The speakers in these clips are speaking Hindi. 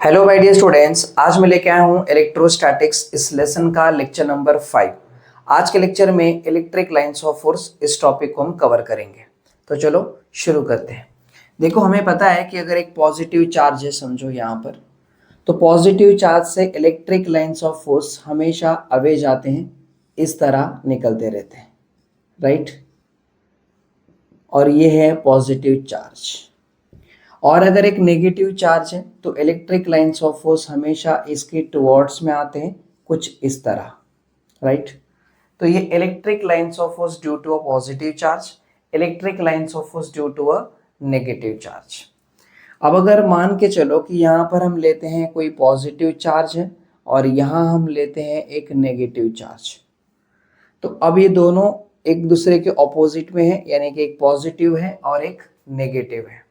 हेलो माय डियर स्टूडेंट्स, आज मैं लेके आया हूँ इलेक्ट्रोस्टैटिक्स इस लेसन का लेक्चर नंबर 5। आज के लेक्चर में इलेक्ट्रिक लाइंस ऑफ फोर्स इस टॉपिक को हम कवर करेंगे। तो चलो शुरू करते हैं। देखो, हमें पता है कि अगर एक पॉजिटिव चार्ज है, समझो यहाँ पर, तो पॉजिटिव चार्ज से इलेक्ट्रिक लाइंस ऑफ फोर्स हमेशा अवे जाते हैं, इस तरह निकलते रहते हैं, राइट। और ये है पॉजिटिव चार्ज। और अगर एक नेगेटिव चार्ज है तो इलेक्ट्रिक लाइंस ऑफ फोर्स हमेशा इसके टुवर्ड्स में आते हैं, कुछ इस तरह, राइट। तो ये electric lines of force due to a positive charge, electric lines of force due to a negative charge. अब अगर मान के चलो कि यहाँ पर हम लेते हैं कोई पॉजिटिव चार्ज है और यहाँ हम लेते हैं एक नेगेटिव चार्ज, तो अब ये दोनों एक दूसरे के ऑपोजिट में है, यानी कि एक पॉजिटिव है और एक नेगेटिव है।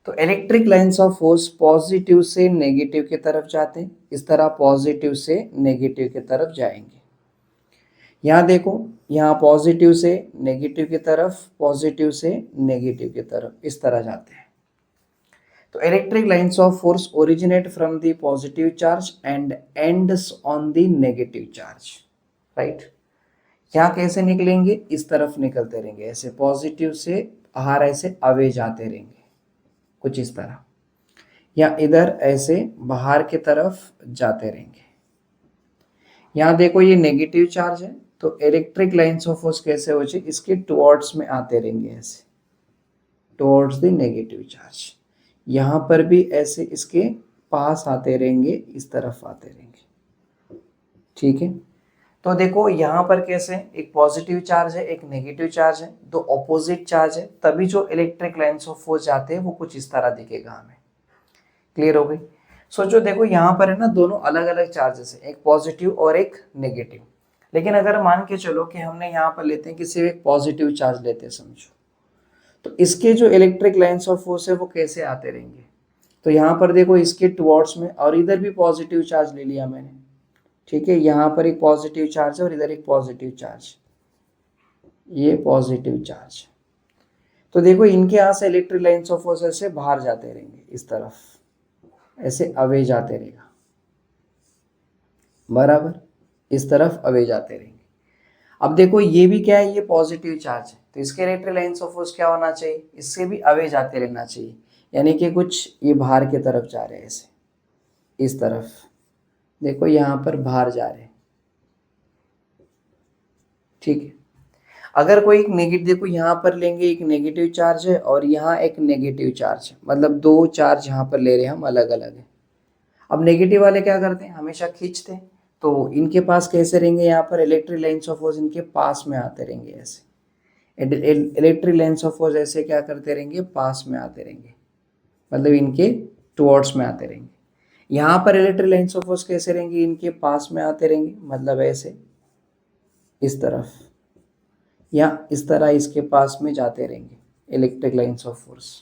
तो electric lines of force positive से नेगेटिव की तरफ जाते हैं, इस तरह पॉजिटिव से नेगेटिव की तरफ जाएंगे। यहाँ देखो, यहाँ पॉजिटिव से नेगेटिव की तरफ, पॉजिटिव से नेगेटिव की तरफ, इस तरह जाते हैं। तो electric lines of force originate from the positive charge and ends on the negative charge, right. यहाँ कैसे निकलेंगे? इस तरफ निकलते रहेंगे, ऐसे पॉजिटिव से बाहर ऐसे अवे जाते रहेंगे, कुछ इस तरह, या इधर ऐसे बाहर की तरफ जाते रहेंगे। यहाँ देखो, ये नेगेटिव चार्ज है तो इलेक्ट्रिक लाइंस ऑफ फोर्स कैसे हो जाए, इसके टुवर्ड्स में आते रहेंगे, ऐसे टुवर्ड्स द नेगेटिव चार्ज। यहाँ पर भी ऐसे इसके पास आते रहेंगे, इस तरफ आते रहेंगे, ठीक है। तो देखो यहाँ पर कैसे, एक पॉजिटिव चार्ज है, एक नेगेटिव चार्ज है, दो ऑपोजिट चार्ज है, तभी जो इलेक्ट्रिक लाइंस ऑफ फोर्स जाते हैं वो कुछ इस तरह दिखेगा हमें। क्लियर हो गई? सोचो, देखो यहाँ पर है ना, दोनों अलग अलग चार्जेस है, एक पॉजिटिव और एक नेगेटिव। लेकिन अगर मान के चलो कि हमने यहाँ पर लेते हैं कि सिर्फ एक पॉजिटिव चार्ज लेते हैं, समझो, तो इसके जो इलेक्ट्रिक लाइंस ऑफ फोर्स है वो कैसे आते रहेंगे। तो यहाँ पर देखो, इसके टुवर्ड्स में, और इधर भी पॉजिटिव चार्ज ले लिया मैंने, ठीक है। यहाँ पर एक पॉजिटिव चार्ज है और इधर एक पॉजिटिव चार्ज, ये पॉजिटिव चार्ज। तो देखो, इनके यहाँ से इलेक्ट्रिक लाइंस ऑफ फोर्स ऐसे बाहर जाते रहेंगे, इस तरफ ऐसे अवे जाते रहेगा, बराबर, इस तरफ अवे जाते रहेंगे। अब देखो, ये भी क्या है, ये पॉजिटिव चार्ज है, तो इसके इलेक्ट्रिक लाइंस ऑफ फोर्स क्या होना चाहिए, इससे भी अवे जाते रहना चाहिए, यानी कि कुछ ये बाहर की तरफ जा रहे हैं, ऐसे इस तरफ। देखो यहाँ पर बाहर जा रहे हैं, ठीक है। अगर कोई एक नेगेटिव, देखो यहाँ पर लेंगे, एक नेगेटिव चार्ज है और यहाँ एक नेगेटिव चार्ज है, मतलब दो चार्ज यहाँ पर ले रहे हैं हम, अलग अलग है। अब नेगेटिव वाले क्या करते हैं, हमेशा खींचते हैं, तो इनके पास कैसे रहेंगे, यहाँ पर इलेक्ट्रिक लाइंस ऑफ फोर्स इनके पास में आते रहेंगे, ऐसे इलेक्ट्रिक लाइंस ऑफ फोर्स ऐसे क्या करते रहेंगे, पास में आते रहेंगे, मतलब इनके टुवर्ड्स में आते रहेंगे। यहाँ पर इलेक्ट्रिक लाइंस ऑफ फोर्स कैसे रहेंगे, इनके पास में आते रहेंगे, मतलब ऐसे इस तरफ, या इस तरह इसके पास में जाते रहेंगे इलेक्ट्रिक लाइंस ऑफ फोर्स।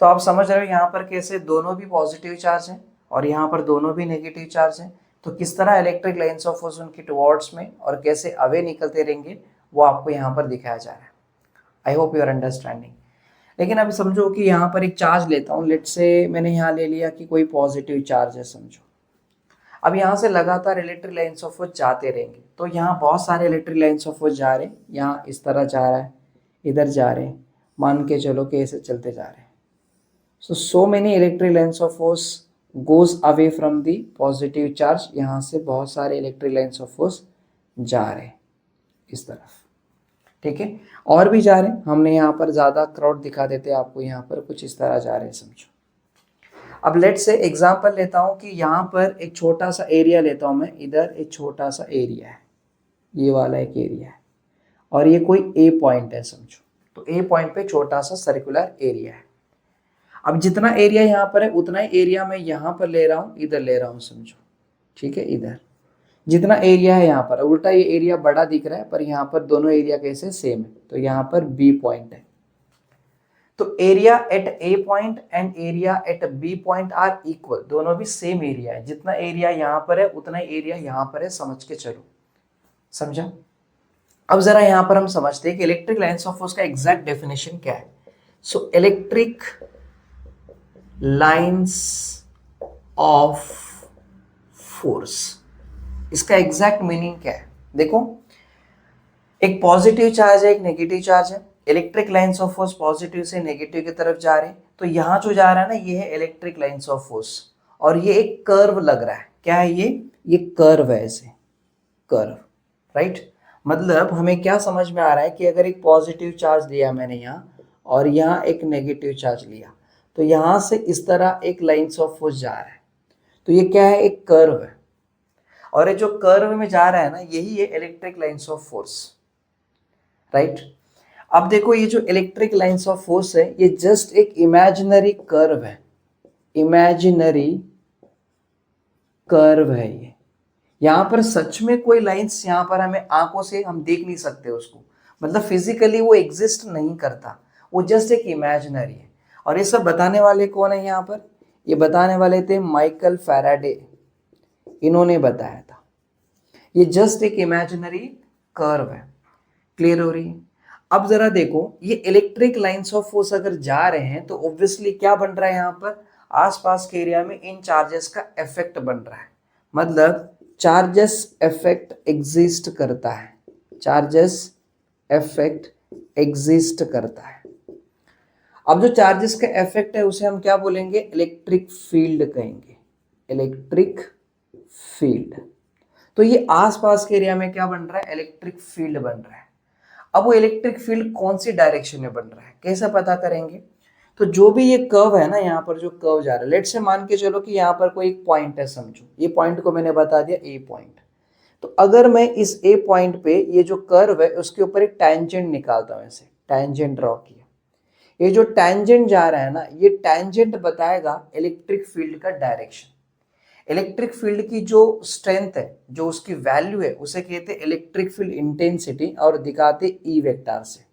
तो आप समझ रहे हो यहाँ पर कैसे दोनों भी पॉजिटिव चार्ज हैं और यहाँ पर दोनों भी नेगेटिव चार्ज हैं, तो किस तरह इलेक्ट्रिक लाइंस ऑफ फोर्स उनके टुवर्ड्स में और कैसे अवे निकलते रहेंगे वो आपको यहाँ पर दिखाया जा रहा है। I hope you are understanding. लेकिन अभी समझो कि यहाँ पर एक चार्ज लेता हूँ, लेट से मैंने यहाँ ले लिया कि कोई पॉजिटिव चार्ज है, समझो। अब यहाँ से लगातार इलेक्ट्रिक लाइंस ऑफ फोर्स जाते रहेंगे, तो यहाँ बहुत सारे इलेक्ट्रिक लाइंस ऑफ फोर्स जा रहे हैं, यहाँ इस तरह जा रहा है, इधर जा रहे हैं, मान के चलो कि ऐसे चलते जा रहे हैं। So many electric lines of force goes away from the positive charge, यहाँ से बहुत सारे इलेक्ट्रिक लाइंस ऑफ फोर्स जा रहे हैं इस तरफ, ठीक है। और भी जा रहे हैं, हमने यहाँ पर ज़्यादा क्राउड दिखा देते हैं आपको, यहाँ पर कुछ इस तरह जा रहे हैं, समझो। अब लेट से एग्जांपल लेता हूँ कि यहाँ पर एक छोटा सा एरिया लेता हूँ मैं, इधर एक छोटा सा एरिया है, ये वाला एक एरिया है, और ये कोई ए पॉइंट है, समझो। तो ए पॉइंट पे छोटा सा सर्कुलर एरिया है। अब जितना एरिया यहाँ पर है उतना ही एरिया मैं यहाँ पर ले रहा हूँ, इधर ले रहा हूँ, समझो, ठीक है। इधर जितना एरिया है यहाँ पर, उल्टा ये एरिया बड़ा दिख रहा है, पर यहाँ पर दोनों एरिया कैसे सेम है, तो यहाँ पर बी पॉइंट है। तो area at A point and area at B point are equal, दोनों भी सेम एरिया है, जितना एरिया यहाँ पर है उतना ही एरिया यहाँ पर है, समझ के चलो, समझा। अब जरा यहाँ पर हम समझते हैं कि इलेक्ट्रिक लाइंस ऑफ फोर्स का एग्जैक्ट डेफिनेशन क्या है। So electric lines of force. इसका एग्जैक्ट मीनिंग क्या है? देखो, एक पॉजिटिव चार्ज है, एक नेगेटिव चार्ज है। Electric lines of force positive से नेगेटिव की तरफ जा रहे हैं, तो यहाँ जो जा रहा है ना, ये है इलेक्ट्रिक लाइंस ऑफ फोर्स, और ये एक कर्व लग रहा है। क्या है ये कर्व है, ऐसे कर्व, राइट। मतलब हमें क्या समझ में आ रहा है कि अगर एक पॉजिटिव चार्ज लिया मैंने यहाँ, और यहाँ एक नेगेटिव चार्ज लिया, तो यहाँ से इस तरह एक लाइंस ऑफ फोर्स जा रहा है, तो ये क्या है? एक कर्व है, और ये जो कर्व में जा रहा है ना, यही है electric lines of force, right. अब देखो, ये जो इलेक्ट्रिक लाइंस ऑफ फोर्स है, ये जस्ट एक इमेजिनरी कर्व है, इमेजिनरी कर्व है ये। यहाँ पर सच में कोई लाइंस यहाँ पर हमें आंखों से हम देख नहीं सकते उसको, मतलब फिजिकली वो एग्जिस्ट नहीं करता, वो जस्ट एक इमेजिनरी है। और ये सब बताने वाले कौन है यहाँ पर? ये बताने वाले थे माइकल फैराडे, इन्होंने बताया था। ये जस्ट एक इमेजिनरी कर्व है। क्लियर हो रही है? अब जरा देखो, ये इलेक्ट्रिक लाइंस ऑफ फोर्स अगर जा रहे हैं तो ऑब्वियसली क्या बन रहा है यहाँ पर? आसपास के एरिया में इन चार्जेस का इफेक्ट बन रहा है, मतलब चार्जेस इफेक्ट एग्जिस्ट करता है, चार्जेस इफेक्ट एग्जिस्ट करता है। अब जो चार्जेस का इफेक्ट है उसे हम क्या बोलेंगे? इलेक्ट्रिक फील्ड कहेंगे, इलेक्ट्रिक फील्ड। तो ये आसपास के एरिया में क्या बन रहा है? इलेक्ट्रिक फील्ड बन रहा है। अब वो इलेक्ट्रिक फील्ड कौन सी डायरेक्शन में बन रहा है, कैसे पता करेंगे? तो जो भी ये कर्व है ना, यहाँ पर जो कर्व जा रहा है, लेट से मान के चलो कि यहाँ पर कोई एक पॉइंट है, समझो ये पॉइंट को मैंने बता दिया ए पॉइंट। तो अगर मैं इस ए पॉइंट पे ये जो कर्व है उसके ऊपर एक टैंजेंट निकालता हूँ, ऐसे टैंजेंट ड्रॉ किया, ये जो टैंजेंट जा रहा है ना, ये टैंजेंट बताएगा इलेक्ट्रिक फील्ड का डायरेक्शन। इलेक्ट्रिक फील्ड की जो स्ट्रेंथ है, जो उसकी वैल्यू है, उसे कहते हैं इलेक्ट्रिक फील्ड इंटेंसिटी, और दिखाते ई वेक्टर से,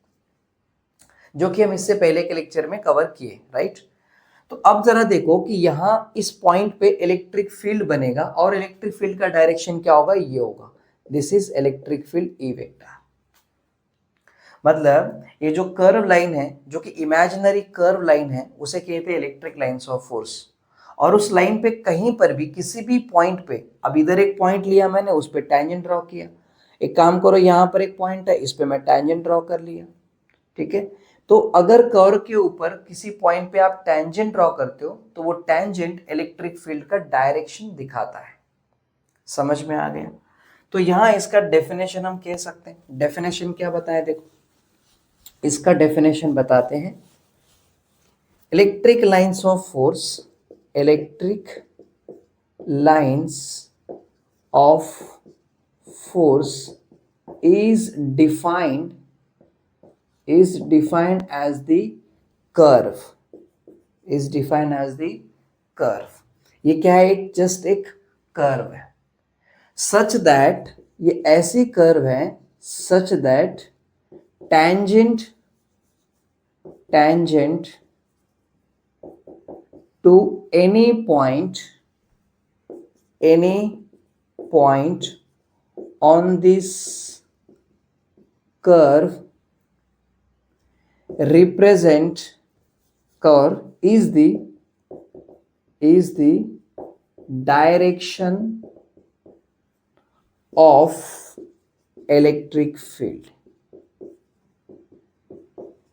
जो कि हम इससे पहले के लेक्चर में कवर किए, राइट। तो अब जरा देखो कि यहाँ इस पॉइंट पे इलेक्ट्रिक फील्ड बनेगा, और इलेक्ट्रिक फील्ड का डायरेक्शन क्या होगा? ये होगा, this is electric field E vector. मतलब ये जो कर्व लाइन है, जो कि इमेजिनरी कर्व लाइन है, उसे कहते हैं इलेक्ट्रिक लाइंस ऑफ फोर्स। और उस लाइन पे कहीं पर भी किसी भी पॉइंट पे, अब इधर एक पॉइंट लिया मैंने, उस पर टैंजेंट ड्रॉ किया। एक काम करो, यहाँ पर एक पॉइंट है, इस पे मैं टैंजेंट ड्रॉ कर लिया, ठीक है। तो अगर कर्व के ऊपर किसी पॉइंट पे आप टैंजेंट ड्रॉ करते हो, तो वो टैंजेंट इलेक्ट्रिक फील्ड का डायरेक्शन दिखाता है। समझ में आ गया? तो यहाँ इसका डेफिनेशन हम कह सकते हैं। डेफिनेशन क्या बताया? देखो, इसका डेफिनेशन बताते हैं। Electric lines of force, electric lines of force is defined as the curve, is defined as the curve। ये क्या है? जस्ट एक कर्व है, सच दैट, ये ऐसी कर्व है such that tangent to any point on this curve represent curve is the direction of electric field।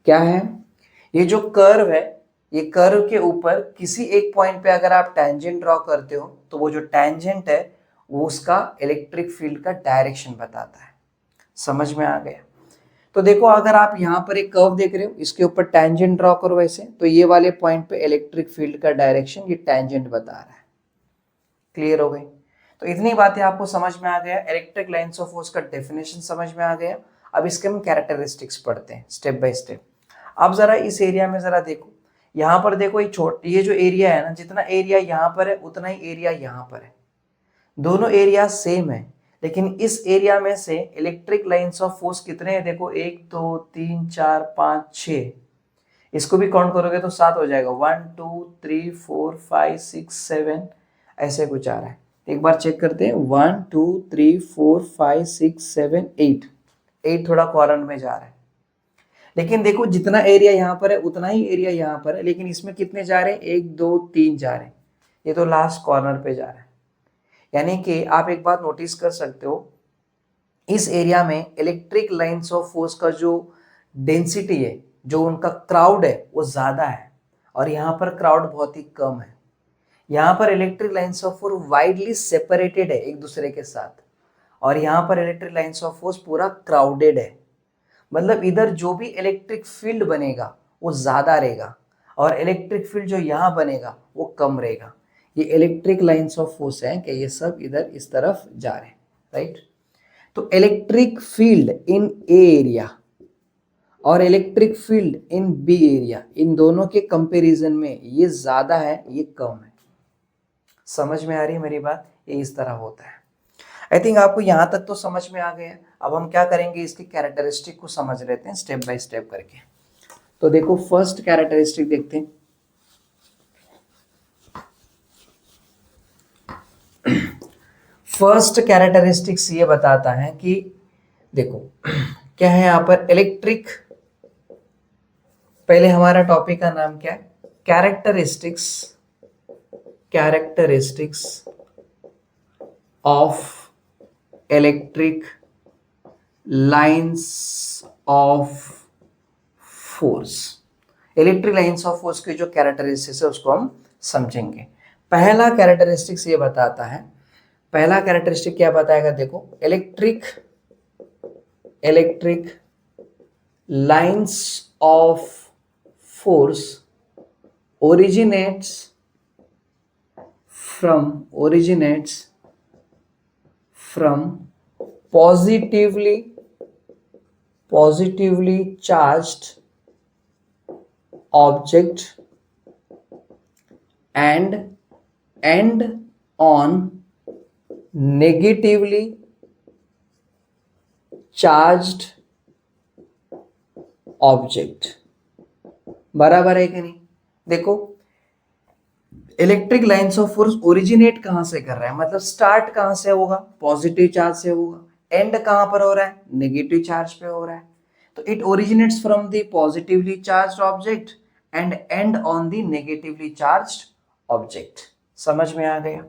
क्या है? ये जो कर्व है, ये कर्व के ऊपर किसी एक पॉइंट पे अगर आप टैंजेंट ड्रॉ करते हो, तो वो जो टैंजेंट है वो उसका इलेक्ट्रिक फील्ड का डायरेक्शन बताता है। समझ में आ गया? तो देखो, अगर आप यहाँ पर एक कर्व देख रहे हो, इसके ऊपर टैंजेंट ड्रॉ करो ऐसे, तो ये वाले पॉइंट पे इलेक्ट्रिक फील्ड का डायरेक्शन ये टैंजेंट बता रहा है। क्लियर हो गई? तो इतनी बातें आपको समझ में आ गया। इलेक्ट्रिक लाइंस ऑफ फोर्स का डेफिनेशन समझ में आ गया। अब इसके हम कैरेक्टरिस्टिक्स पढ़ते हैं स्टेप बाय स्टेप। अब जरा इस एरिया में जरा देखो, यहाँ पर देखो, ये जो एरिया है ना, जितना एरिया यहाँ पर है उतना ही एरिया यहाँ पर है। दोनों एरिया सेम है, लेकिन इस एरिया में से इलेक्ट्रिक लाइंस ऑफ फोर्स कितने हैं? देखो, 1 2 3 4 5 6, इसको भी काउंट करोगे तो 7 हो जाएगा। 1 2 3 4 5 6 7 ऐसे कुछ आ रहा है। एक बार चेक करते हैं। 1 2 3 4 5 6 7 8 थोड़ा कॉर्नर में जा रहा है, लेकिन देखो जितना एरिया यहाँ पर है उतना ही एरिया यहाँ पर है, लेकिन इसमें कितने जा रहे हैं? 1 2 3 जा रहे हैं। ये तो लास्ट कॉर्नर पे जा रहा है। यानी कि आप एक बात नोटिस कर सकते हो, इस एरिया में इलेक्ट्रिक लाइंस ऑफ फोर्स का जो डेंसिटी है, जो उनका क्राउड है वो ज्यादा है, और यहाँ पर क्राउड बहुत ही कम है। यहाँ पर electric lines of force widely separated है एक दूसरे के साथ, और यहाँ पर इलेक्ट्रिक लाइंस ऑफ फोर्स पूरा क्राउडेड है। मतलब इधर जो भी इलेक्ट्रिक फील्ड बनेगा वो ज्यादा रहेगा, और इलेक्ट्रिक फील्ड जो यहाँ बनेगा वो कम रहेगा। ये इलेक्ट्रिक लाइंस ऑफ फोर्स है कि ये सब इधर इस तरफ जा रहे हैं, राइट। तो electric field in A area और electric field in B area, इन दोनों के कंपैरिजन में ये ज्यादा है, ये कम है। समझ में आ रही है मेरी बात? ये इस तरह होता है। आई थिंक आपको यहां तक तो समझ में आ गया। अब हम क्या करेंगे, इसकी कैरेक्टरिस्टिक को समझ लेते हैं स्टेप बाय स्टेप करके। तो देखो फर्स्ट कैरेक्टरिस्टिक देखते हैं। फर्स्ट कैरेक्टरिस्टिक्स ये बताता है कि देखो क्या है यहाँ पर इलेक्ट्रिक, पहले हमारा टॉपिक का नाम क्या है, characteristics, characteristics of electric lines of force. Electric lines of force की जो कैरेक्टरिस्टिक्स है उसको हम समझेंगे। पहला कैरेक्टरिस्टिक्स ये बताता है, पहला कैरेक्टरिस्टिक क्या बताएगा, देखो electric lines of force originates from positively charged object and end on negatively charged object। बराबर है कि नहीं? देखो electric lines of force originate कहां से कर रहा है, मतलब स्टार्ट कहां से होगा, पॉजिटिव चार्ज से होगा, एंड कहां पर हो रहा है, नेगेटिव चार्ज पे हो रहा है। तो it originates from the positively charged object and and on the negatively charged object. समझ में आ गया?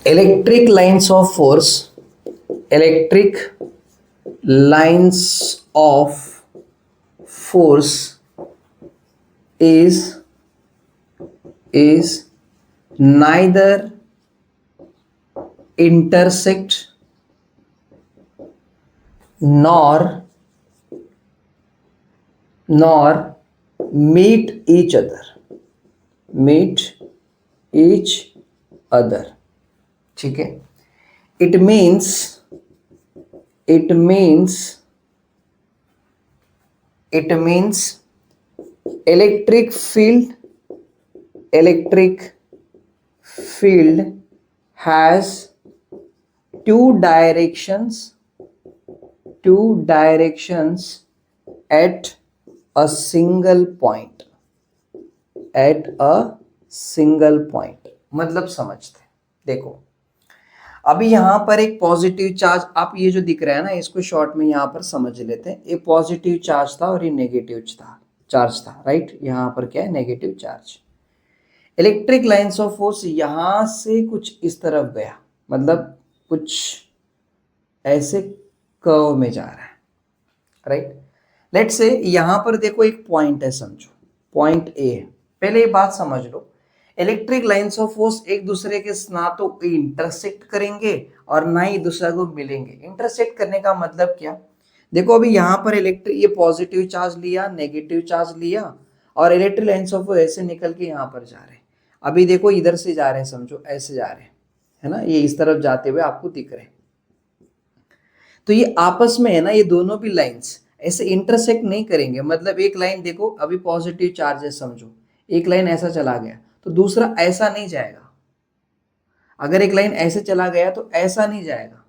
Electric lines of force, electric lines of force is neither intersect nor meet each other, ठीक है। it means electric field has two directions at a single point, मतलब समझते हैं। देखो अभी यहां पर एक पॉजिटिव चार्ज, आप ये जो दिख रहा है ना, इसको शॉर्ट में यहां पर समझ लेते हैं। ये पॉजिटिव चार्ज था और ये नेगेटिव चार्ज था, राइट। यहां पर क्या है, negative charge. Electric lines of force यहां से कुछ इस तरफ गया, मतलब कुछ ऐसे कर्व में जा रहा है, राइट। लेट्स से यहां पर देखो एक पॉइंट है, समझो पॉइंट ए है। पहले ये बात समझ लो, इलेक्ट्रिक लाइंस ऑफ फोर्स एक दूसरे के ना तो इंटरसेक्ट करेंगे और ना ही दूसरे को मिलेंगे। इंटरसेक्ट करने का मतलब क्या, देखो अभी यहाँ पर इलेक्ट्रिक, ये पॉजिटिव चार्ज लिया, नेगेटिव चार्ज लिया, और इलेक्ट्रिक लाइंस ऑफ फोर्स ऐसे निकल के यहाँ पर जा रहे हैं। अभी देखो इधर से जा रहे हैं, समझो ऐसे जा रहे हैं, है ना, ये इस तरफ जाते हुए आपको दिख रहे हैं। तो ये आपस में है ना, ये दोनों भी लाइंस ऐसे इंटरसेक्ट नहीं करेंगे। मतलब एक लाइन देखो अभी पॉजिटिव चार्ज है, समझो एक लाइन ऐसा चला गया तो दूसरा ऐसा नहीं जाएगा। अगर एक लाइन ऐसे चला गया तो ऐसा नहीं जाएगा।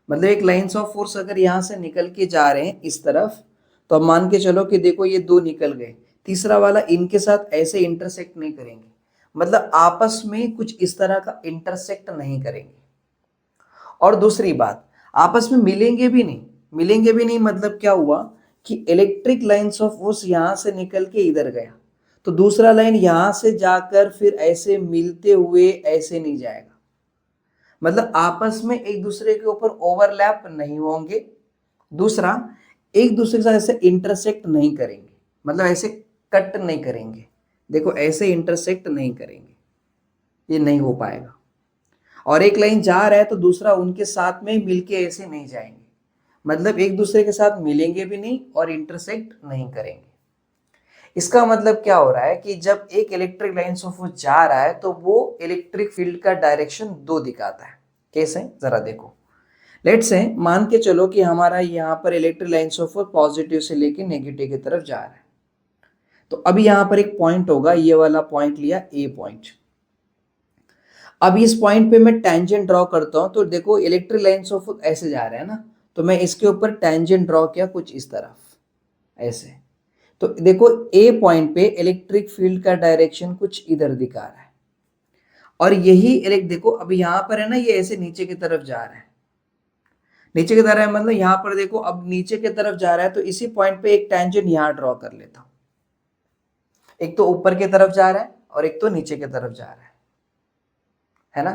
मतलब एक लाइंस ऑफ फोर्स अगर यहां से निकल के जा रहे हैं इस तरफ, तो अब मान के चलो कि देखो ये दो निकल गए, तीसरा वाला इनके साथ ऐसे इंटरसेक्ट नहीं करेंगे, मतलब आपस में कुछ इस तरह का इंटरसेक्ट नहीं करेंगे। और दूसरी बात, आपस में मिलेंगे भी नहीं। मतलब क्या हुआ कि इलेक्ट्रिक लाइंस ऑफ फोर्स यहां से निकल के इधर गया, तो दूसरा लाइन यहां से जाकर फिर ऐसे मिलते हुए ऐसे नहीं जाएगा, मतलब आपस में एक दूसरे के ऊपर ओवरलैप नहीं होंगे। दूसरा, एक दूसरे के साथ ऐसे इंटरसेक्ट नहीं करेंगे, मतलब ऐसे कट नहीं करेंगे। देखो ऐसे इंटरसेक्ट नहीं करेंगे, ये नहीं हो पाएगा। और एक लाइन जा रहा है तो दूसरा उनके साथ में मिलके ऐसे नहीं जाएंगे, मतलब एक दूसरे के साथ मिलेंगे भी नहीं और इंटरसेक्ट नहीं करेंगे। इसका मतलब क्या हो रहा है कि जब एक इलेक्ट्रिक लाइन ऑफ फोर्स जा रहा है तो वो इलेक्ट्रिक फील्ड का डायरेक्शन दो दिखाता है। कैसे, जरा देखो। लेट्स से मान के चलो कि हमारा यहाँ पर electric line of force positive से लेके नेगेटिव की तरफ जा रहा है। तो अभी यहाँ पर एक पॉइंट होगा, ये वाला पॉइंट लिया ए पॉइंट। अब इस पॉइंट पे मैं टेंजेंट ड्रॉ करता हूं, तो देखो इलेक्ट्रिक लाइंस ऑफ ऐसे जा रहे हैं ना, तो मैं इसके ऊपर टेंजेंट ड्रॉ किया कुछ इस तरफ ऐसे। तो देखो ए पॉइंट पे इलेक्ट्रिक फील्ड का डायरेक्शन कुछ इधर दिखा रहा है, और यही देखो अभी यहां पर है ना, ये ऐसे नीचे की तरफ जा रहा है। नीचे की तरफ मतलब यहां पर देखो अब नीचे की तरफ जा रहा है, तो इसी पॉइंट पे एक टेंजेंट यहां ड्रॉ कर लेता हूं। एक तो ऊपर की तरफ जा रहा है और एक तो नीचे की तरफ जा रहा है ना।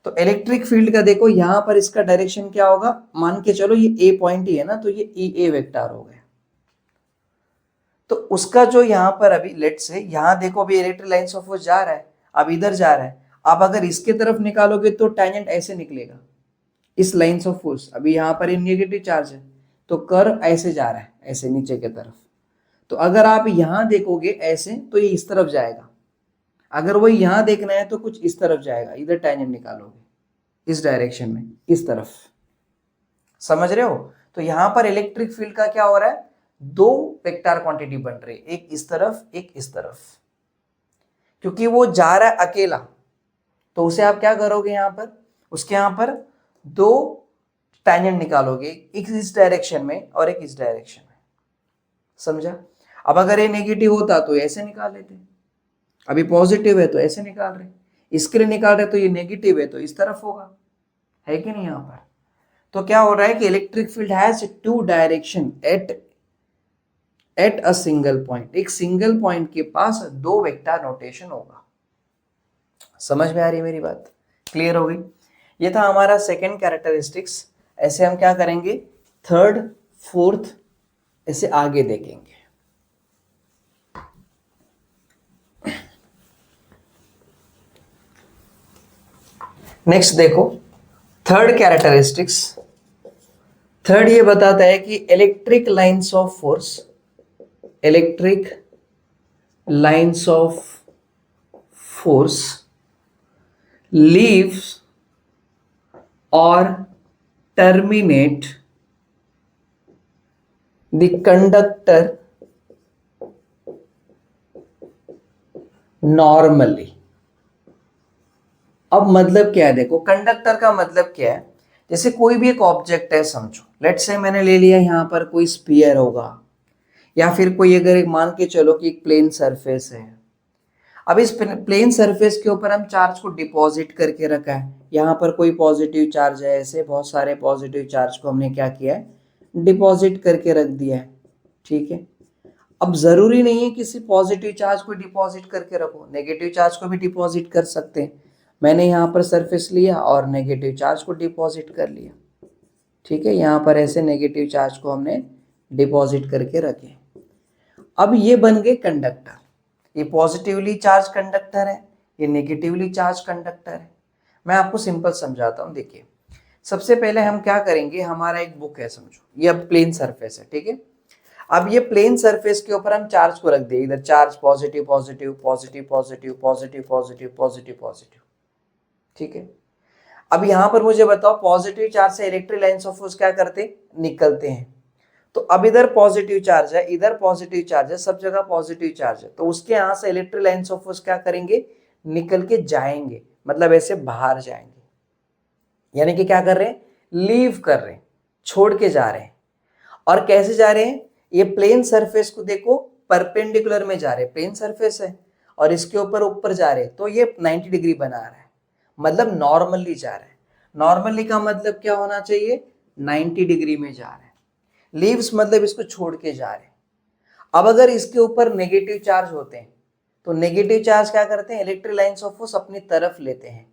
तो इलेक्ट्रिक फील्ड का देखो यहां पर इसका डायरेक्शन क्या होगा, मान के चलो ये ए पॉइंट ही है ना, तो ये ई ए वेक्टर हो गया। तो उसका जो यहां पर अभी लेट से यहां देखो अभी इलेक्ट्रिक लाइंस ऑफ फोर्स जा रहा है, अब इधर जा रहा है। अब अगर इसके तरफ निकालोगे तो टेंजेंट ऐसे निकलेगा, इस लाइंस ऑफ फोर्स। अभी यहां पर नेगेटिव चार्ज है तो कर्व ऐसे जा रहा है, ऐसे नीचे की तरफ। तो अगर आप यहां देखोगे ऐसे तो ये इस तरफ जाएगा, अगर वो यहां देखना है तो कुछ इस तरफ जाएगा, इधर टेंजेंट निकालोगे इस डायरेक्शन में, इस तरफ। समझ रहे हो। तो यहां पर इलेक्ट्रिक फील्ड का क्या हो रहा है, दो वेक्टर क्वांटिटी बन रही है, एक इस तरफ एक इस तरफ। क्योंकि वो जा रहा है अकेला, तो उसे आप क्या करोगे, यहां पर उसके यहां पर दो टेंजेंट निकालोगे, एक इस डायरेक्शन में और एक इस डायरेक्शन में। समझा। अब अगर ये नेगेटिव होता तो ऐसे निकाल लेते, अभी पॉजिटिव है तो ऐसे निकाल रहे, इसके लिए निकाल रहे तो ये नेगेटिव है तो इस तरफ होगा, है कि नहीं। यहां पर तो क्या हो रहा है कि electric field has two direction at a single point, एक सिंगल पॉइंट के पास दो वेक्टर नोटेशन होगा। समझ में आ रही है मेरी बात, क्लियर हो गई। ये था हमारा सेकेंड कैरेक्टरिस्टिक्स। ऐसे हम क्या करेंगे, थर्ड फोर्थ ऐसे आगे देखेंगे। नेक्स्ट देखो थर्ड कैरेक्टरिस्टिक्स। थर्ड ये बताता है कि electric lines of force, electric lines of force leaves और टर्मिनेट द कंडक्टर नॉर्मली। अब मतलब क्या है, देखो कंडक्टर का मतलब क्या है, जैसे कोई भी एक ऑब्जेक्ट है, समझो लेट्स से मैंने ले लिया यहां पर कोई स्फीयर होगा, या फिर कोई अगर एक मान के चलो कि एक प्लेन सरफेस है। अब इस प्लेन सरफेस के ऊपर हम चार्ज को डिपॉजिट करके रखा है, यहाँ पर कोई पॉजिटिव चार्ज है, ऐसे बहुत सारे पॉजिटिव चार्ज को हमने क्या किया है, डिपॉजिट करके रख दिया है। ठीक है। अब जरूरी नहीं है किसी पॉजिटिव चार्ज को डिपॉजिट करके रखो, नेगेटिव चार्ज को भी डिपॉजिट कर सकते हैं। मैंने यहाँ पर सरफेस लिया और नेगेटिव चार्ज को डिपॉजिट कर लिया। ठीक है, यहाँ पर ऐसे नेगेटिव चार्ज को हमने डिपॉजिट करके रखे। अब ये बन गए कंडक्टर, ये पॉजिटिवली चार्ज कंडक्टर है, ये नेगेटिवली चार्ज कंडक्टर है। मैं आपको सिंपल समझाता हूँ। देखिए सबसे पहले हम क्या करेंगे, हमारा एक बुक है समझो, ये अब प्लेन सरफेस है। ठीक है, अब ये प्लेन सरफेस के ऊपर हम चार्ज को रख दिए, इधर charge positive positive positive positive positive positive positive positive. ठीक है, अब यहां पर मुझे बताओ पॉजिटिव चार्ज से इलेक्ट्रिक लाइंस ऑफ फोर्स क्या करते, निकलते हैं। तो अब इधर पॉजिटिव चार्ज है, इधर पॉजिटिव चार्ज है, सब जगह पॉजिटिव चार्ज है, तो उसके यहां से इलेक्ट्रिक लाइंस ऑफ फोर्स क्या करेंगे, निकल के जाएंगे, मतलब ऐसे बाहर जाएंगे। यानी कि क्या कर रहे हैं, लीव कर रहे हैं, छोड़ के जा रहे हैं। और कैसे जा रहे हैं, ये प्लेन सरफेस को देखो परपेंडिकुलर में जा रहे हैं, प्लेन सरफेस है और इसके ऊपर ऊपर जा रहे हैं, तो ये 90 डिग्री बना रहा है, मतलब नॉर्मली जा रहा है। नॉर्मली का मतलब क्या होना चाहिए, 90 डिग्री में जा रहा है। लीव्स मतलब इसको छोड़ के जा रहे हैं। अब अगर इसके ऊपर नेगेटिव चार्ज होते हैं तो नेगेटिव चार्ज क्या करते हैं, इलेक्ट्रिक लाइंस ऑफ फोर्स अपनी तरफ लेते हैं।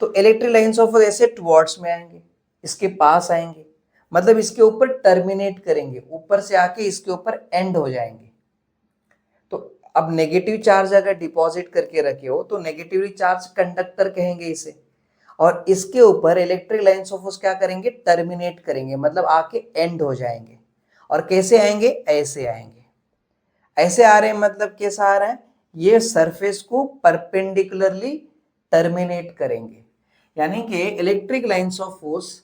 तो इलेक्ट्रिक लाइंस ऑफ फोर्स ऐसे टुवर्ड्स में आएंगे, इसके पास आएंगे, मतलब इसके ऊपर टर्मिनेट करेंगे, ऊपर से आके इसके ऊपर एंड हो जाएंगे। तो अब नेगेटिव चार्ज अगर डिपॉजिट करके रखे हो तो नेगेटिवली चार्ज कंडक्टर कहेंगे इसे, और इसके ऊपर इलेक्ट्रिक लाइंस ऑफ फोर्स क्या करेंगे, टर्मिनेट करेंगे, मतलब आके एंड हो जाएंगे। और कैसे आएंगे, ऐसे आएंगे। ऐसे आ रहे हैं मतलब कैसा आ रहा है, ये सरफेस को परपेंडिकुलरली टर्मिनेट करेंगे, यानी कि इलेक्ट्रिक लाइंस ऑफ फोर्स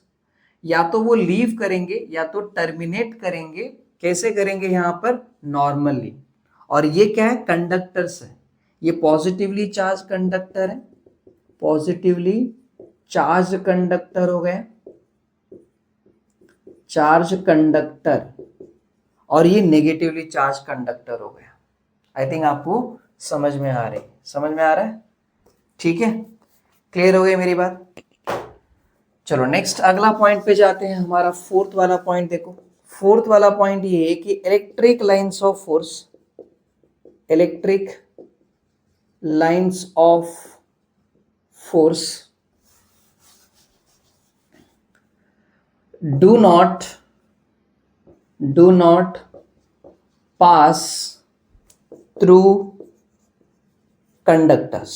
या तो वो लीव करेंगे या तो टर्मिनेट करेंगे। कैसे करेंगे, यहां पर नॉर्मली। और ये क्या है, कंडक्टर्स है, ये पॉजिटिवली चार्ज कंडक्टर है, पॉजिटिवली चार्ज कंडक्टर हो गए, चार्ज कंडक्टर, और ये नेगेटिवली चार्ज कंडक्टर हो गया। आई थिंक आपको समझ में आ रहा है, ठीक है, क्लियर हो गई मेरी बात। चलो नेक्स्ट अगला पॉइंट पे जाते हैं, हमारा फोर्थ वाला पॉइंट देखो। फोर्थ वाला पॉइंट ये है कि electric lines of force, electric lines of force do not pass through conductors,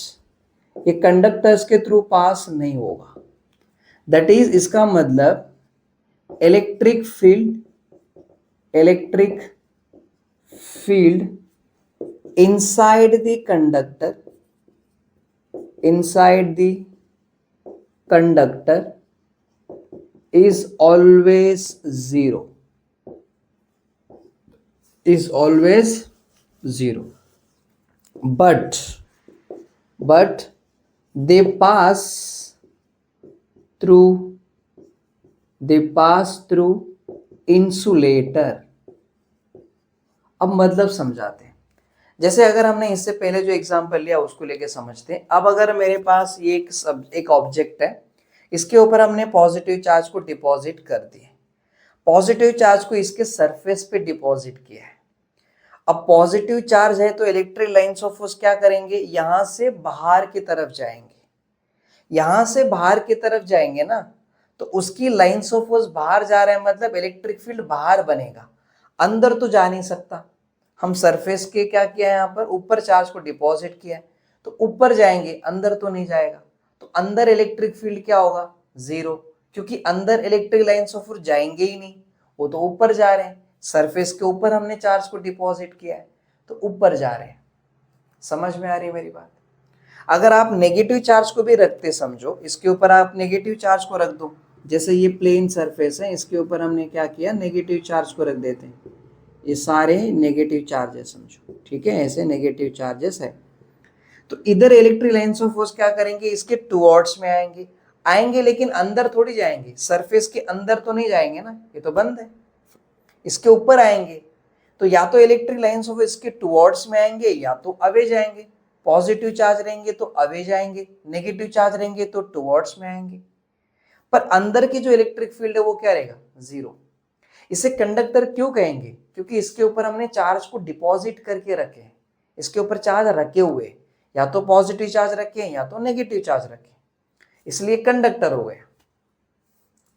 ये कंडक्टर्स के थ्रू पास नहीं होगा। दैट इज, इसका मतलब electric field inside the conductor is always zero, but they pass through insulator। अब मतलब समझाते हैं, जैसे अगर हमने इससे पहले जो एग्जांपल लिया उसको लेके समझते हैं। अब अगर मेरे पास ये एक ऑब्जेक्ट है, इसके ऊपर हमने पॉजिटिव चार्ज को डिपॉजिट कर दिया, पॉजिटिव चार्ज को इसके सरफेस पे डिपॉजिट किया है। अब पॉजिटिव चार्ज है तो इलेक्ट्रिक लाइंस ऑफ फोर्स क्या करेंगे, यहां से बाहर की तरफ जाएंगे, यहां से बाहर की तरफ जाएंगे ना, तो उसकी लाइंस ऑफ फोर्स बाहर जा रहे हैं, मतलब इलेक्ट्रिक फील्ड बाहर बनेगा, अंदर तो जा नहीं सकता। हम सरफेस के क्या किया है, यहाँ पर ऊपर चार्ज को डिपॉजिट किया है, तो ऊपर जाएंगे, अंदर तो नहीं जाएगा, तो अंदर इलेक्ट्रिक फील्ड क्या होगा, जीरो, क्योंकि अंदर इलेक्ट्रिक लाइंस ऑफ फोर्स जाएंगे ही नहीं, वो तो ऊपर जा रहे हैं, सरफेस के ऊपर हमने चार्ज को डिपॉजिट किया है तो ऊपर जा रहे हैं। समझ में आ रही है मेरी बात। अगर आप नेगेटिव चार्ज को भी रखते, समझो इसके ऊपर आप नेगेटिव चार्ज को रख दो, जैसे ये प्लेन सरफेस है, इसके ऊपर हमने क्या किया, नेगेटिव चार्ज को रख देते हैं, ये सारे नेगेटिव चार्जेस समझो, ठीक है, ऐसे नेगेटिव चार्जेस है। तो इधर इलेक्ट्रिक लाइंस ऑफ फोर्स क्या करेंगे, इसके टुवर्ड्स में आएंगे, लेकिन अंदर थोड़ी जाएंगे, सरफेस के अंदर तो नहीं जाएंगे ना, ये तो बंद है, इसके ऊपर आएंगे। तो या तो इलेक्ट्रिक लाइंस ऑफ इसके टुवर्ड्स में आएंगे या तो अवे जाएंगे। पॉजिटिव चार्ज रहेंगे तो अवे जाएंगे, नेगेटिव चार्ज रहेंगे तो टुवर्ड्स में आएंगे। पर अंदर की जो इलेक्ट्रिक फील्ड है वो क्या रहेगा, जीरो। इसे कंडक्टर क्यों कहेंगे, क्योंकि इसके ऊपर हमने चार्ज को डिपॉजिट करके रखे हैं, इसके ऊपर चार्ज रखे हुए, या तो पॉजिटिव चार्ज रखे हैं या तो नेगेटिव चार्ज रखे, इसलिए कंडक्टर हो गया।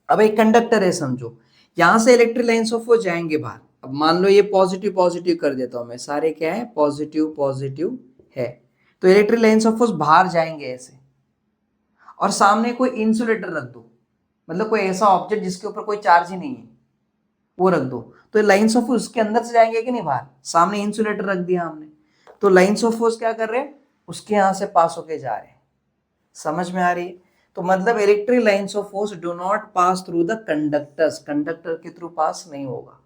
अब एक कंडक्टर है समझो, यहां से इलेक्ट्रिक लाइंस ऑफ फोर्स जाएंगे बाहर। अब मान लो ये पॉजिटिव पॉजिटिव कर देता हूं मैं, सारे क्या है, पॉजिटिव पॉजिटिव है, तो इलेक्ट्रिक लाइंस ऑफ फोर्स बाहर जाएंगे ऐसे, और सामने कोई इंसुलेटर रख दो, मतलब कोई ऐसा ऑब्जेक्ट जिसके ऊपर कोई चार्ज ही नहीं है वो रख दो, तो लाइंस ऑफ फोर्स उसके अंदर से जाएंगे कि नहीं बाहर। सामने इंसुलेटर रख दिया हमने, तो लाइंस ऑफ फोर्स क्या कर रहे हैं, उसके यहां से पास होके जा रहे हैं। समझ में आ रही है। तो मतलब electric lines of force do not pass through the conductors, conductor के थ्रू पास नहीं होगा,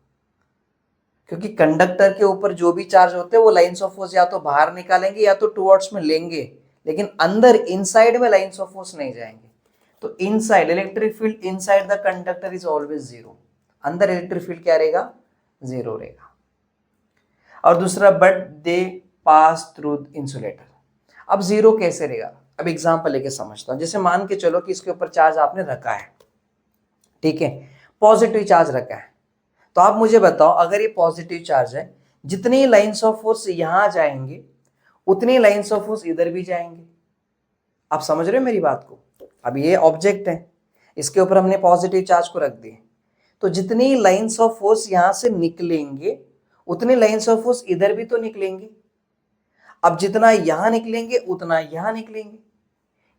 क्योंकि कंडक्टर के ऊपर जो भी चार्ज होते हैं वो लाइंस ऑफ फोर्स या तो बाहर निकालेंगे या तो टुवर्ड्स में लेंगे, लेकिन अंदर इनसाइड में लाइंस ऑफ फोर्स नहीं जाएंगे। तो inside electric field inside the conductor is always zero, अंदर इलेक्ट्रिक फील्ड क्या रहेगा, जीरो रहेगा। और दूसरा, but they pass through insulator. अब जीरो कैसे रहेगा, अब एग्जांपल लेके समझता हूं। जैसे मान के चलो कि इसके ऊपर चार्ज आपने रखा है, ठीक है, पॉजिटिव चार्ज रखा है, तो आप मुझे बताओ अगर ये पॉजिटिव चार्ज है, जितनी लाइंस ऑफ फोर्स यहां जाएंगे उतनी लाइंस ऑफ फोर्स इधर भी जाएंगे। आप समझ रहे हो मेरी बात को? अब ये ऑब्जेक्ट है, इसके ऊपर हमने पॉजिटिव चार्ज को रख दिए, तो जितनी लाइंस ऑफ फोर्स यहां से निकलेंगे उतनी लाइंस ऑफ फोर्स इधर भी तो निकलेंगे। अब जितना यहां निकलेंगे उतना यहां निकलेंगे,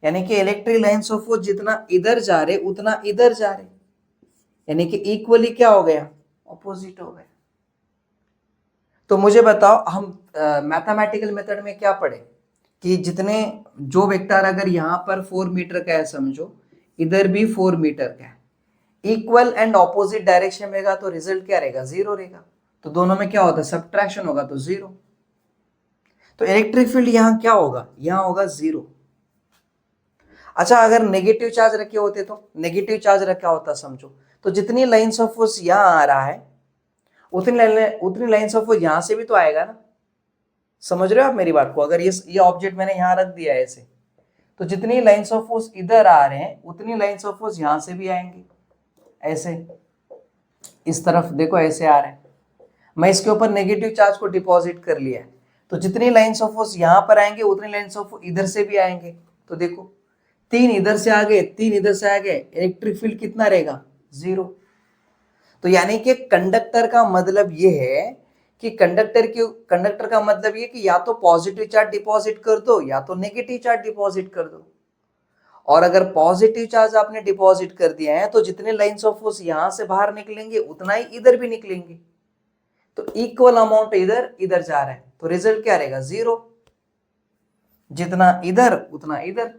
यानी कि इलेक्ट्रिक लाइंस ऑफ फोर्स जितना इधर जा रहे उतना इधर जा रहे, यानी कि इक्वली क्या हो गया, ऑपोजिट हो गया। तो मुझे बताओ, हम मैथमेटिकल मेथड में क्या पढ़े कि जितने जो वेक्टर अगर यहां पर 4 मीटर का है समझो, इधर भी 4 मीटर का है, इक्वल एंड ऑपोजिट डायरेक्शन में तो रिजल्ट क्या रहेगा, 0 रहेगा। तो दोनों में क्या होता है, सब्ट्रैक्शन होगा तो 0। तो इलेक्ट्रिक फील्ड यहां क्या होगा, यहां होगा 0। अच्छा, अगर नेगेटिव चार्ज रखे होते तो नेगेटिव चार्ज रखा होता समझो, तो जितनी लाइंस ऑफ फोर्स यहां आ रहा है उतनी लाइंस ऑफ फोर्स यहां से भी तो आएगा ना। समझ रहे हो आप मेरी बात को? अगर ये ऑब्जेक्ट मैंने यहां रख दिया है ऐसे, तो जितनी लाइंस ऑफ फोर्स इधर आ रहे हैं उतनी लाइंस ऑफ फोर्स यहां से भी आएंगे। ऐसे इस तरफ देखो ऐसे आ रहे हैं, मैं इसके ऊपर नेगेटिव चार्ज को डिपॉजिट कर लिया है, तो जितनी लाइंस ऑफ फोर्स यहां पर आएंगे उतनी लाइंस ऑफ फोर्स इधर से भी आएंगे। तो देखो 3 इधर से आ गए, 3 इधर से आ गए, इलेक्ट्रिक फील्ड कितना रहेगा, 0। तो यानी कि कंडक्टर का मतलब ये है कि कंडक्टर का मतलब ये कि या तो पॉजिटिव चार्ज डिपॉजिट कर दो या तो नेगेटिव चार्ज डिपॉजिट कर दो। और अगर पॉजिटिव चार्ज आपने डिपॉजिट कर दिया है तो जितने लाइंस ऑफ फोर्स यहां से बाहर निकलेंगे उतना ही इधर भी निकलेंगे, तो इक्वल अमाउंट इधर इधर जा रहा है, तो रिजल्ट क्या रहेगा, 0। जितना इधर उतना इधर।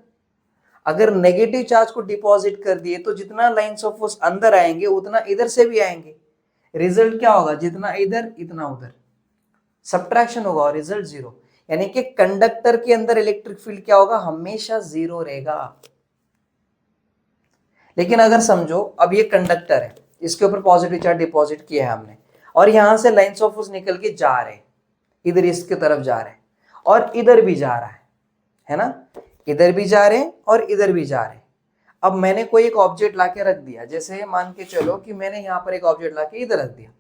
अगर नेगेटिव चार्ज को डिपॉजिट कर दिए तो जितना लाइंस ऑफ फोर्स अंदर आएंगे उतना इधर से भी आएंगे, रिजल्ट क्या होगा, जितना इधर इतना उधर, सब्ट्रैक्शन होगा और रिजल्ट 0। यानी कि कंडक्टर के अंदर इलेक्ट्रिक फील्ड क्या होगा, हमेशा 0 रहेगा। लेकिन अगर समझो अब ये कंडक्टर है, इसके ऊपर पॉजिटिव चार्ज डिपॉजिट किया है हमने, और यहां से लाइंस ऑफ फोर्स निकल के जा रहे हैं, इधर इसके तरफ जा रहे हैं और इधर भी जा रहा है ना, इधर भी जा रहे हैं और इधर भी जा रहे हैं। अब मैंने कोई एक ऑब्जेक्ट लाके रख दिया, जैसे मान के चलो कि मैंने यहाँ पर एक ऑब्जेक्ट लाके इधर रख दिया,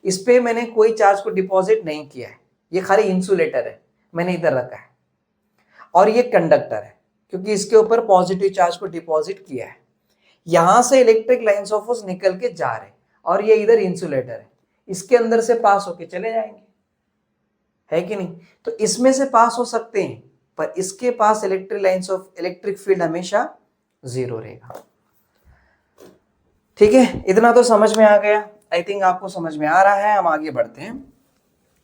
इस पे मैंने कोई चार्ज को डिपॉजिट नहीं किया है, ये खाली इंसुलेटर है, मैंने इधर रखा है, और ये कंडक्टर है क्योंकि इसके ऊपर पॉजिटिव चार्ज को डिपॉजिट किया है। यहां से इलेक्ट्रिक लाइंस ऑफ फोर्स निकल के जा रहे हैं और ये इधर इंसुलेटर है, इसके अंदर से पास होके चले जाएंगे, है कि नहीं? तो इसमें से पास हो सकते हैं पर इसके पास इलेक्ट्रिक फील्ड हमेशा 0 रहेगा। ठीक है, इतना तो समझ में आ गया, आई थिंक आपको समझ में आ रहा है। हम आगे बढ़ते हैं,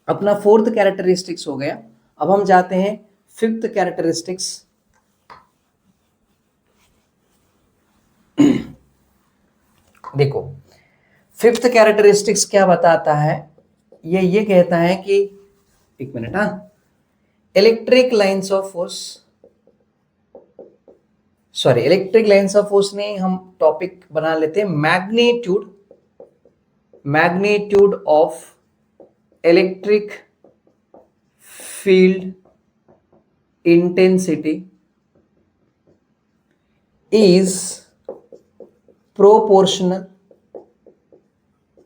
अपना 4th कैरेक्टरिस्टिक्स हो गया, अब हम जाते हैं 5th कैरेक्टरिस्टिक्स। देखो 5th कैरेक्टरिस्टिक्स क्या बताता है, ये कहता है कि, एक minute, electric lines of force ने हम टॉपिक बना लेते हैं magnitude of electric field intensity is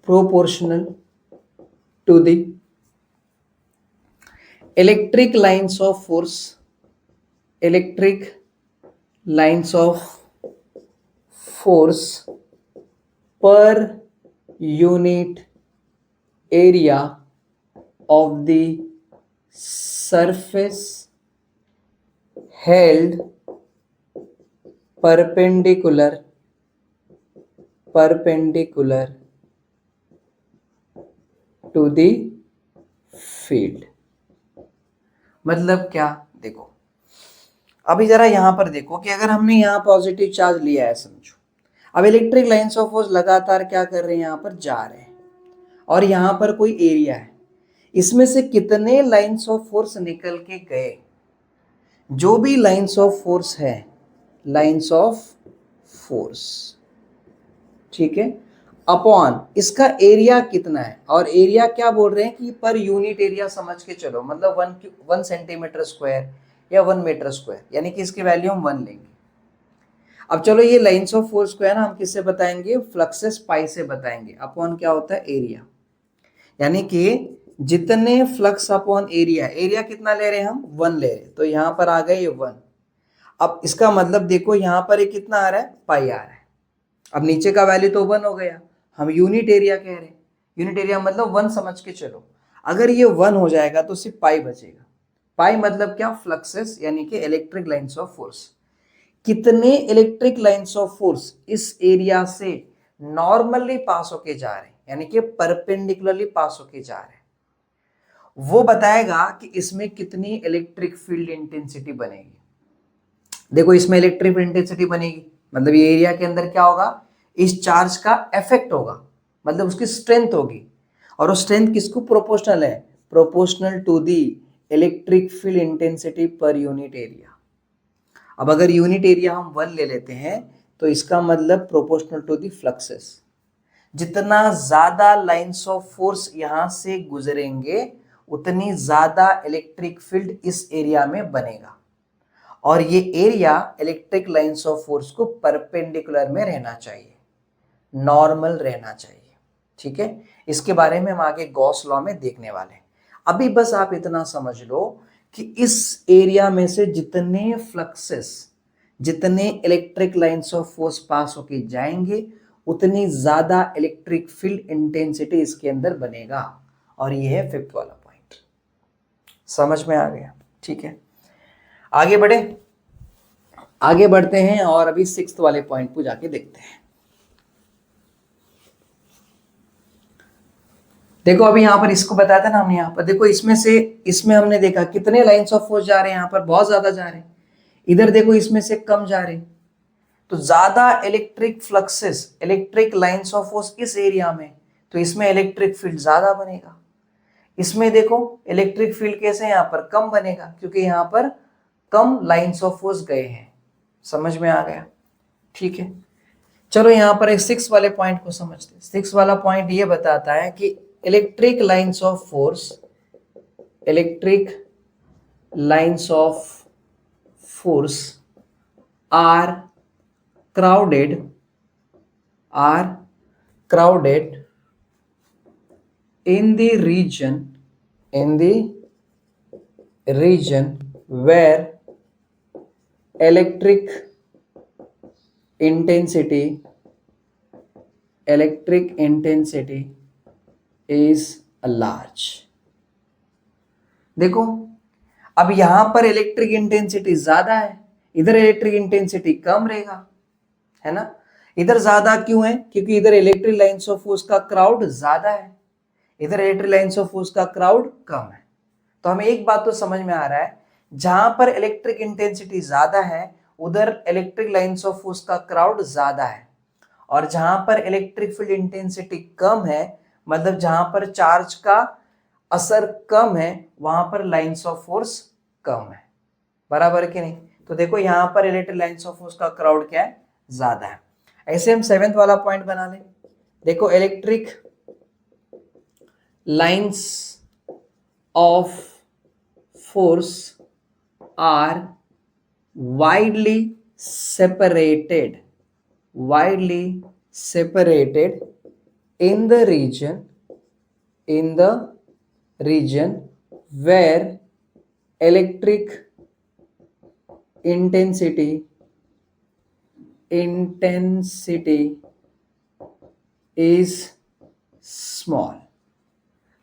proportional to the electric lines of force per unit area of the surface held perpendicular to the field। मतलब क्या, देखो अभी जरा यहां पर देखो कि अगर हमने यहां पॉजिटिव चार्ज लिया है समझो, अब इलेक्ट्रिक लाइंस ऑफ फोर्स लगातार क्या कर रहे हैं, यहां पर जा रहे हैं, और यहां पर कोई एरिया है, इसमें से कितने लाइंस ऑफ फोर्स निकल के गए, जो भी लाइंस ऑफ फोर्स है, ठीक है, अपॉन इसका एरिया कितना है, और एरिया क्या बोल रहे हैं कि पर यूनिट एरिया समझ के चलो, मतलब 1 सेंटीमीटर स्क्वायर या 1 मीटर स्क्वायर, यानी कि इसकी वैल्यू हम 1 लेंगे। अब चलो ये लाइंस ऑफ फोर्स को है ना हम किससे बताएंगे, फ्लक्सेस पाई से बताएंगे, अपॉन क्या होता है, एरिया। यानी कि जितने फ्लक्स अपॉन एरिया, एरिया कितना ले रहे हैं हम, 1 ले रहे हैं, तो यहां पर आ गए ये 1। अब इसका मतलब देखो यहां पर ये कितना आ रहा है, पाई आ रहा है। अब नीचे का वैल्यू तो 1 हो गया, हम यूनिट एरिया कह रहे हैं, यूनिट एरिया मतलब 1 समझ के चलो। अगर ये 1 हो जाएगा तो सिर्फ पाई बचेगा। पाई मतलब क्या, फ्लक्सेस यानी कि इलेक्ट्रिक लाइंस ऑफ फोर्स। कितने इलेक्ट्रिक लाइंस ऑफ फोर्स इस एरिया से नॉर्मली पास होके जा रहे हैं, यानी कि परपेंडिकुलरली पास होके जा रहे हैं, वो बताएगा कि इसमें कितनी इलेक्ट्रिक फील्ड इंटेंसिटी बनेगी। देखो इसमें इलेक्ट्रिक फील्ड इंटेंसिटी बनेगी मतलब ये एरिया के अंदर क्या होगा, इस चार्ज का इफेक्ट होगा, मतलब उसकी स्ट्रेंथ होगी, और वो स्ट्रेंथ किसको प्रोपोर्शनल है, proportional to the electric field intensity per unit area. अब अगर यूनिट एरिया हम 1 ले लेते हैं तो इसका मतलब प्रोपोर्शनल टू दी फ्लक्सेस। जितना ज्यादा लाइंस ऑफ फोर्स यहां से गुजरेंगे उतनी ज्यादा इलेक्ट्रिक फील्ड इस एरिया में बनेगा, और ये area electric lines of force को परपेंडिकुलर में रहना चाहिए, नॉर्मल रहना चाहिए। ठीक है, इसके बारे में हम आगे गॉस लॉ में देखने वाले हैं। अभी बस आप इतना समझ लो कि इस एरिया में से जितने फ्लक्सेस, जितने electric lines of force pass होके जाएंगे उतनी ज्यादा इलेक्ट्रिक फील्ड इंटेंसिटी इसके अंदर बनेगा, और ये है 5th वाला पॉइंट। समझ में आ गया? ठीक है, आगे बढ़े, आगे बढ़ते हैं और अभी 6th वाले पॉइंट को जाके देखते हैं। देखो अभी यहां पर इसको बताया था ना हमने, यहां पर देखो इसमें से, इसमें हमने देखा कितने लाइंस ऑफ फोर्स जा रहे हैं, यहां पर बहुत ज्यादा जा रहे हैं, इधर देखो इसमें से कम जा रहे हैं। तो ज्यादा electric fluxes, electric lines of force इस एरिया में, तो इसमें इलेक्ट्रिक फील्ड ज्यादा बनेगा। इसमें देखो इलेक्ट्रिक फील्ड कैसे यहाँ पर कम बनेगा, क्योंकि यहाँ पर कम लाइंस ऑफ फोर्स गए हैं। समझ में आ गया? ठीक है, चलो यहाँ पर एक 6 वाले पॉइंट को समझते हैं। 6 वाला पॉइंट ये बताता है कि electric lines of force, electric lines of force are crowded, are crowded in the region, in the region where electric intensity is large। देखो अब यहां पर इलेक्ट्रिक इंटेंसिटी ज्यादा है, इधर इलेक्ट्रिक इंटेंसिटी कम रहेगा, है ना। इधर ज्यादा क्यों है, क्योंकि इधर इलेक्ट्रिक लाइंस ऑफ फोर्स का क्राउड ज्यादा है, इधर इलेक्ट्रिक लाइंस ऑफ फोर्स का क्राउड कम है। तो हमें एक बात तो समझ में आ रहा है, जहां पर इलेक्ट्रिक इंटेंसिटी ज्यादा है उधर इलेक्ट्रिक लाइंस ऑफ फोर्स का क्राउड ज्यादा है, और जहां पर इलेक्ट्रिक फील्ड इंटेंसिटी कम है, मतलब जहां पर चार्ज का असर कम है, वहां पर लाइंस ऑफ फोर्स कम है। बराबर कि नहीं? तो देखो यहां पर इलेक्ट्रिक लाइंस ऑफ फोर्स का क्राउड क्या है, ज्यादा है। ऐसे हम 7th वाला पॉइंट बना लें। देखो electric lines of force are widely separated, widely separated in the region, in the region where electric intensity is small।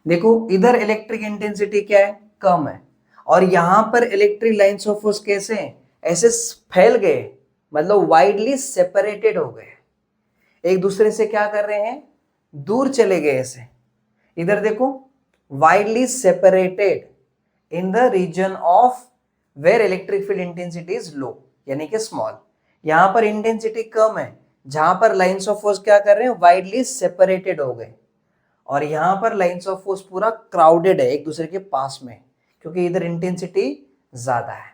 देखो इधर इलेक्ट्रिक इंटेंसिटी क्या है, कम है, और यहां पर इलेक्ट्रिक लाइंस ऑफ फोर्स कैसे हैं, ऐसे फैल गए, मतलब वाइडली सेपरेटेड हो गए, एक दूसरे से क्या कर रहे हैं, दूर चले गए ऐसे। इधर देखो widely separated in the region of where electric field intensity is low, यानी कि स्मॉल। यहां पर इंटेंसिटी कम है, जहां पर लाइंस ऑफ फोर्स क्या कर रहे हैं, वाइडली सेपरेटेड हो गए, और यहां पर लाइंस ऑफ फोर्स पूरा क्राउडेड है एक दूसरे के पास में, क्योंकि इधर इंटेंसिटी ज्यादा है।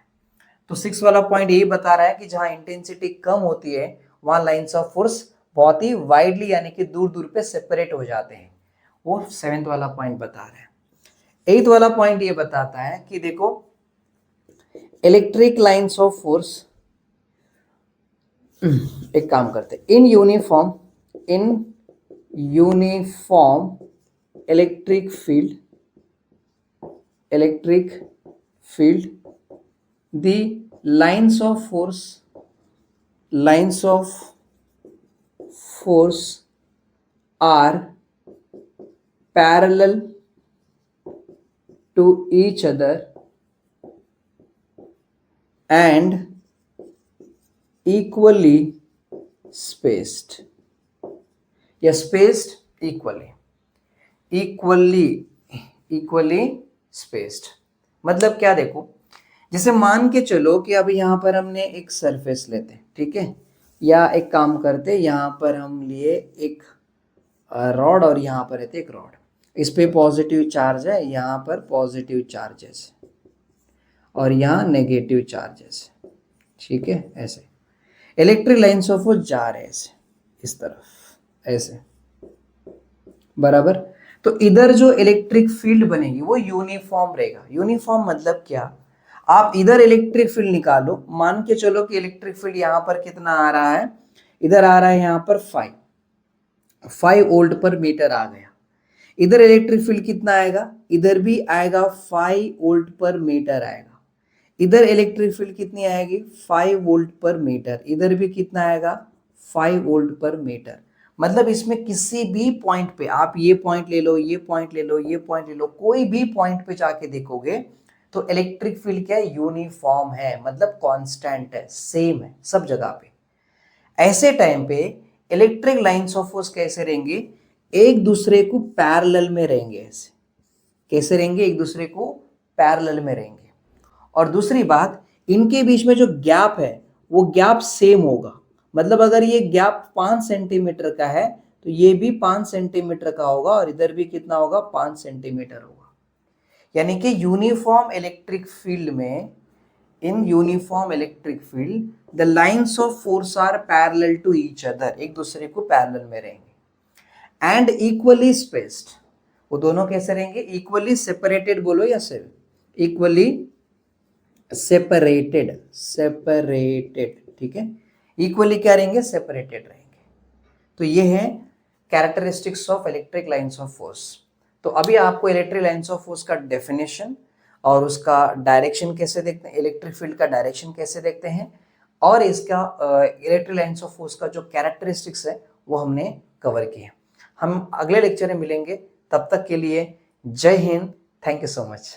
तो 6 वाला पॉइंट यही बता रहा है कि जहां इंटेंसिटी कम होती है वहां लाइंस ऑफ फोर्स बहुत ही वाइडली यानी कि दूर दूर पे सेपरेट हो जाते हैं, वो 7th वाला पॉइंट बता रहे हैं। 8th वाला पॉइंट ये बताता है कि देखो इलेक्ट्रिक लाइंस ऑफ फोर्स, एक काम करते, इन uniform electric field, electric field, the lines of force are parallel to each other and equally spaced, या spaced equally spaced। मतलब क्या, देखो जैसे मान के चलो कि अभी यहाँ पर हमने एक सरफेस लेते हैं, ठीक है, या एक काम करते, यहाँ पर हम लिए एक रॉड और यहाँ पर रहते एक रॉड, इस पे पॉजिटिव चार्ज है, यहाँ पर पॉजिटिव चार्जेस और यहाँ नेगेटिव चार्जेस, ठीक है। ऐसे इलेक्ट्रिक लाइन्स ऑफ फोर्स जा रहे हैं ऐसे, इस तरफ ऐसे, बराबर। तो इधर जो इलेक्ट्रिक फील्ड बनेगी वो यूनिफॉर्म रहेगा। यूनिफॉर्म मतलब क्या, आप इधर इलेक्ट्रिक फील्ड निकालो, मान के चलो कि इलेक्ट्रिक फील्ड यहाँ पर कितना आ रहा है, इधर आ रहा है यहाँ पर 5 वोल्ट पर मीटर आ गया। इधर इलेक्ट्रिक फील्ड कितना आएगा, इधर भी आएगा 5 वोल्ट पर मीटर आएगा। इधर इलेक्ट्रिक फील्ड कितनी आएगी, 5 वोल्ट पर मीटर। इधर भी कितना आएगा, 5 वोल्ट पर मीटर। मतलब इसमें किसी भी पॉइंट पे, आप ये पॉइंट ले लो, ये पॉइंट ले लो, ये पॉइंट ले लो, कोई भी पॉइंट पे जाके देखोगे तो इलेक्ट्रिक फील्ड क्या है, यूनिफॉर्म है, मतलब कांस्टेंट है, सेम है सब जगह पे। ऐसे टाइम पे इलेक्ट्रिक लाइंस ऑफ फोर्स कैसे रहेंगे, एक दूसरे को पैरेलल में रहेंगे। ऐसे कैसे रहेंगे, एक दूसरे को पैरेलल में रहेंगे। और दूसरी बात, इनके बीच में जो गैप है वो गैप सेम होगा। मतलब अगर ये गैप 5 सेंटीमीटर का है तो ये भी 5 सेंटीमीटर का होगा और इधर भी कितना होगा, 5 सेंटीमीटर होगा। यानी कि यूनिफॉर्म इलेक्ट्रिक फील्ड में, in uniform electric field the lines of force are parallel to each other, एक दूसरे को पैरेलल में रहेंगे। एंड इक्वली स्पेस्ड, वो दोनों कैसे रहेंगे, इक्वली सेपरेटेड बोलो या सिर्फ इक्वली सेपरेटेड, ठीक है। इक्वली क्या रहेंगे, सेपरेटेड रहेंगे। तो ये है characteristics of electric lines of force. तो अभी आपको इलेक्ट्रिक लाइंस ऑफ फोर्स का डेफिनेशन और उसका डायरेक्शन कैसे देखते हैं, इलेक्ट्रिक फील्ड का डायरेक्शन कैसे देखते हैं, और इसका इलेक्ट्रिक लाइंस ऑफ फोर्स का जो कैरेक्टरिस्टिक्स है वो हमने कवर किया। हम अगले लेक्चर में मिलेंगे, तब तक के लिए जय Hind, thank you so much.